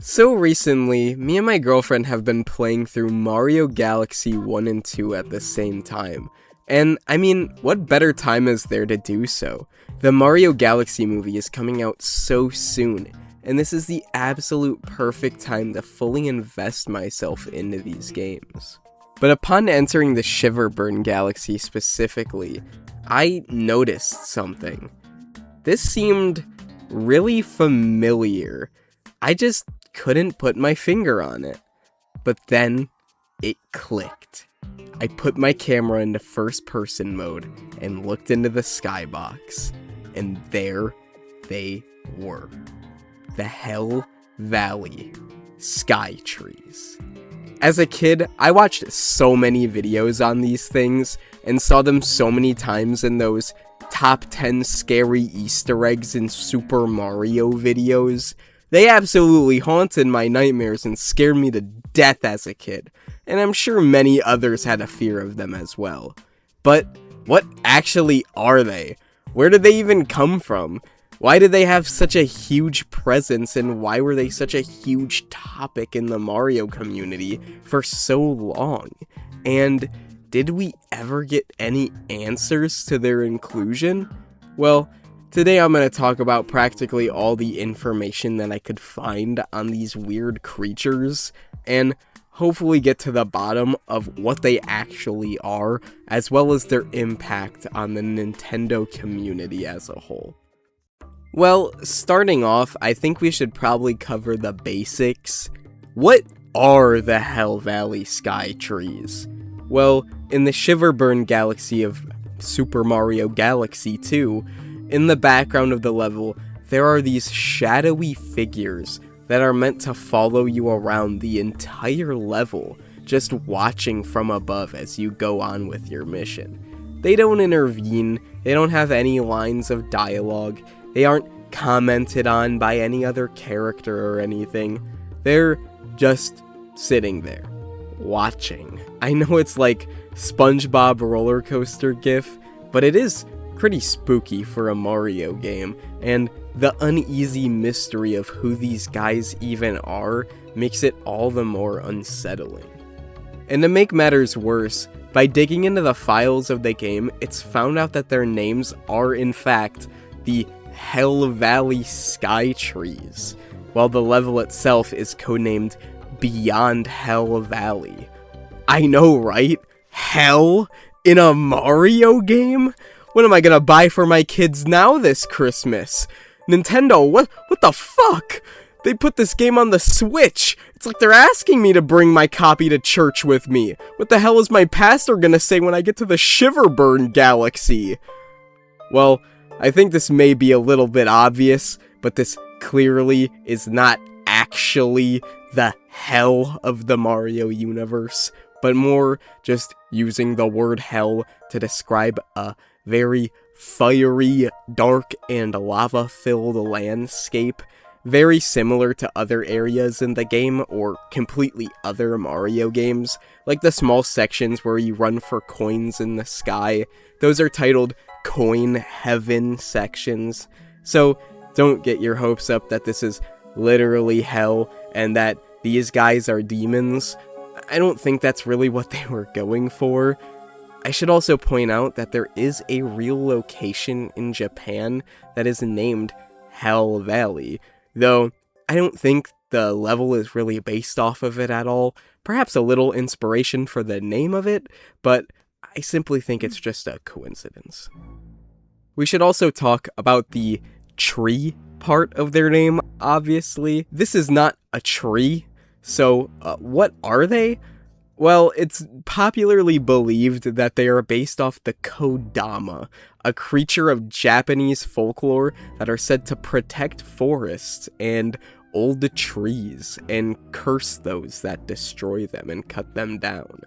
So recently, me and my girlfriend have been playing through Mario Galaxy 1 and 2 at the same time. And I mean, what better time is there to do so? The Mario Galaxy movie is coming out so soon, and this is the absolute perfect time to fully invest myself into these games. But upon entering the Shiverburn Galaxy specifically, I noticed something. This seemed really familiar. I just couldn't put my finger on it. But then, it clicked. I put my camera into first person mode and looked into the skybox. And there they were. The Hell Valley Sky Trees. As a kid, I watched so many videos on these things and saw them so many times in those top 10 scary Easter eggs in Super Mario videos. They absolutely haunted my nightmares and scared me to death as a kid, and I'm sure many others had a fear of them as well. But what actually are they? Where did they even come from? Why did they have such a huge presence, and why were they such a huge topic in the Mario community for so long? And did we ever get any answers to their inclusion? Well, today I'm going to talk about practically all the information that I could find on these weird creatures, and hopefully get to the bottom of what they actually are, as well as their impact on the Nintendo community as a whole. Well, starting off, I think we should probably cover the basics. What are the Hell Valley Sky Trees? Well, in the Shiverburn Galaxy of Super Mario Galaxy 2, in the background of the level, there are these shadowy figures that are meant to follow you around the entire level, just watching from above as you go on with your mission. They don't intervene, they don't have any lines of dialogue, they aren't commented on by any other character or anything. They're just sitting there, watching. I know it's like SpongeBob roller coaster gif, but it is pretty spooky for a Mario game, and the uneasy mystery of who these guys even are makes it all the more unsettling. And to make matters worse, by digging into the files of the game, it's found out that their names are in fact the Hell Valley Sky Trees, while the level itself is codenamed Beyond Hell Valley. I know, right? Hell in a Mario game? What am I gonna buy for my kids now this Christmas? Nintendo, what the fuck? They put this game on the Switch. It's like they're asking me to bring my copy to church with me. What the hell is my pastor gonna say when I get to the Shiverburn Galaxy? Well, I think this may be a little bit obvious, but this clearly is not actually the hell of the Mario universe, but more just using the word hell to describe a very fiery, dark, and lava-filled landscape, very similar to other areas in the game, or completely other Mario games, like the small sections where you run for coins in the sky. Those are titled Coin Heaven sections, so don't get your hopes up that this is literally hell, and that these guys are demons. I don't think that's really what they were going for. I should also point out that there is a real location in Japan that is named Hell Valley, though I don't think the level is really based off of it at all. Perhaps a little inspiration for the name of it, but I simply think it's just a coincidence. We should also talk about the tree part of their name, obviously. This is not a tree, so what are they? Well, it's popularly believed that they are based off the Kodama, a creature of Japanese folklore that are said to protect forests and old trees and curse those that destroy them and cut them down.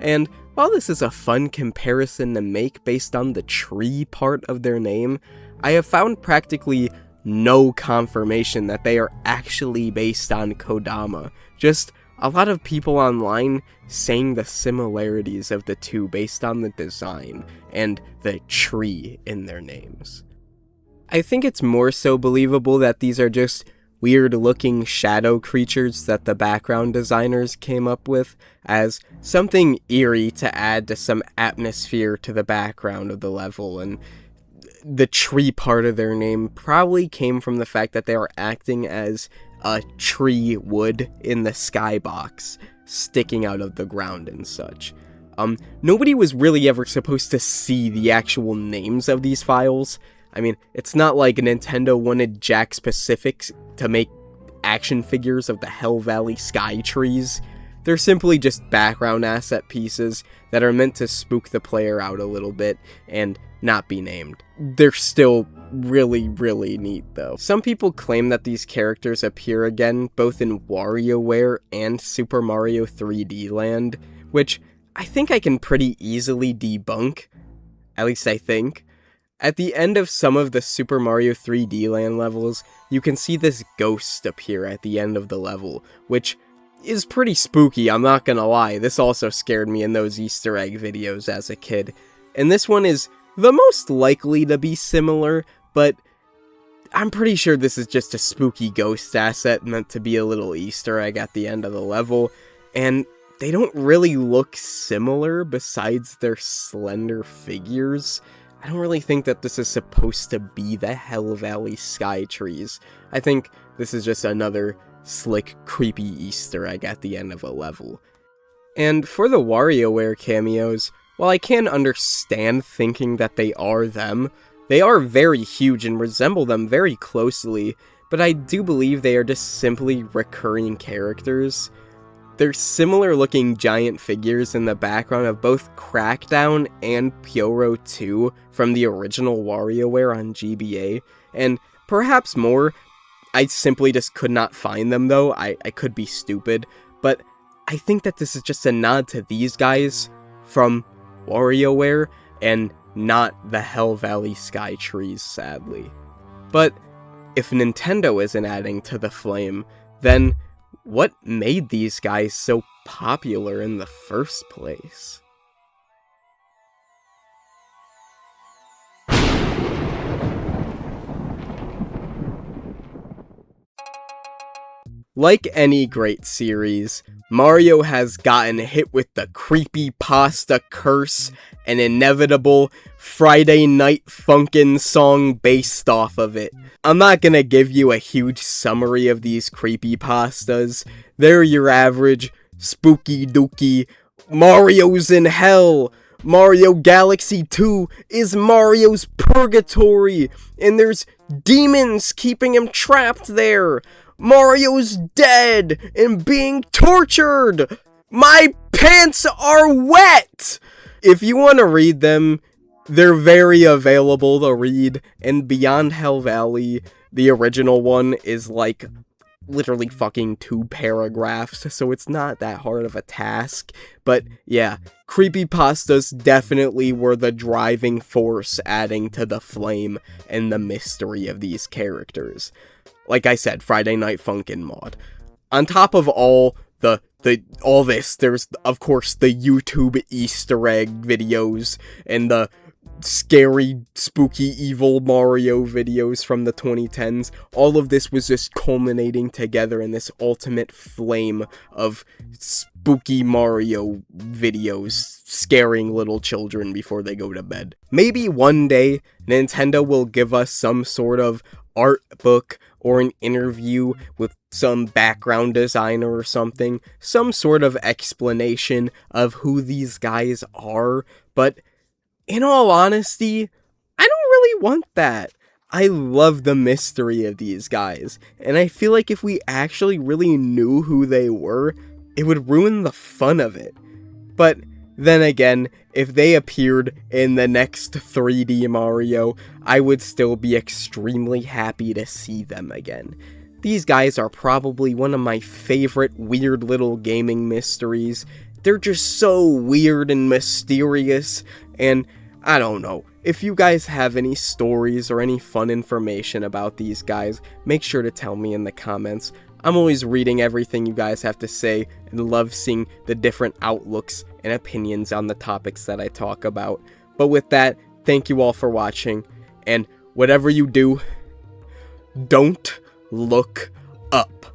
And while this is a fun comparison to make based on the tree part of their name, I have found practically no confirmation that they are actually based on Kodama, just a lot of people online saying the similarities of the two based on the design and the tree in their names. I think it's more so believable that these are just weird looking shadow creatures that the background designers came up with as something eerie to add to some atmosphere to the background of the level, and the tree part of their name probably came from the fact that they are acting as a tree would in the skybox, sticking out of the ground and such. Nobody was really ever supposed to see the actual names of these files. I mean, it's not like Nintendo wanted Jakks Pacific to make action figures of the Hell Valley sky trees. They're simply just background asset pieces that are meant to spook the player out a little bit and not be named. They're still really, really neat though. Some people claim that these characters appear again both in WarioWare and Super Mario 3D Land, which I think I can pretty easily debunk. At least I think. At the end of some of the Super Mario 3D Land levels, you can see this ghost appear at the end of the level, which is pretty spooky, I'm not gonna lie. This also scared me in those Easter egg videos as a kid. And this one is the most likely to be similar, but I'm pretty sure this is just a spooky ghost asset meant to be a little Easter egg at the end of the level, and they don't really look similar besides their slender figures. I don't really think that this is supposed to be the Hell Valley sky trees. I think this is just another slick, creepy Easter egg at the end of a level. And for the WarioWare cameos, while I can understand thinking that they are them, they are very huge and resemble them very closely, but I do believe they are just simply recurring characters. They're similar looking giant figures in the background of both Crackdown and Pyoro 2 from the original WarioWare on GBA, and perhaps more. I simply just could not find them though. I could be stupid, but I think that this is just a nod to these guys from WarioWare and not the Hell Valley sky trees, sadly. But if Nintendo isn't adding to the flame, then what made these guys so popular in the first place? Like any great series, Mario has gotten hit with the creepypasta curse, an inevitable Friday Night Funkin' song based off of it. I'm not gonna give you a huge summary of these creepypastas. They're your average spooky dooky Mario's in hell. Mario Galaxy 2 is Mario's purgatory, and there's demons keeping him trapped there. Mario's dead and being tortured. My pants are wet. If you want to read them, they're very available to read. And Beyond Hell Valley, the original one, is like literally fucking 2 paragraphs, so it's not that hard of a task. But yeah, creepypastas definitely were the driving force adding to the flame and the mystery of these characters. Like I said, Friday Night Funkin' mod. On top of all all this, there's of course the YouTube Easter egg videos and the scary, spooky, evil Mario videos from the 2010s. All of this was just culminating together in this ultimate flame of spooky Mario videos scaring little children before they go to bed. Maybe one day Nintendo will give us some sort of art book or an interview with some background designer or something, some sort of explanation of who these guys are, but in all honesty, I don't really want that. I love the mystery of these guys, and I feel like if we actually really knew who they were, it would ruin the fun of it. But then again, if they appeared in the next 3D Mario, I would still be extremely happy to see them again. These guys are probably one of my favorite weird little gaming mysteries. They're just so weird and mysterious, and I don't know. If you guys have any stories or any fun information about these guys, make sure to tell me in the comments. I'm always reading everything you guys have to say and love seeing the different outlooks and opinions on the topics that I talk about. But with that, thank you all for watching, and whatever you do, don't look up.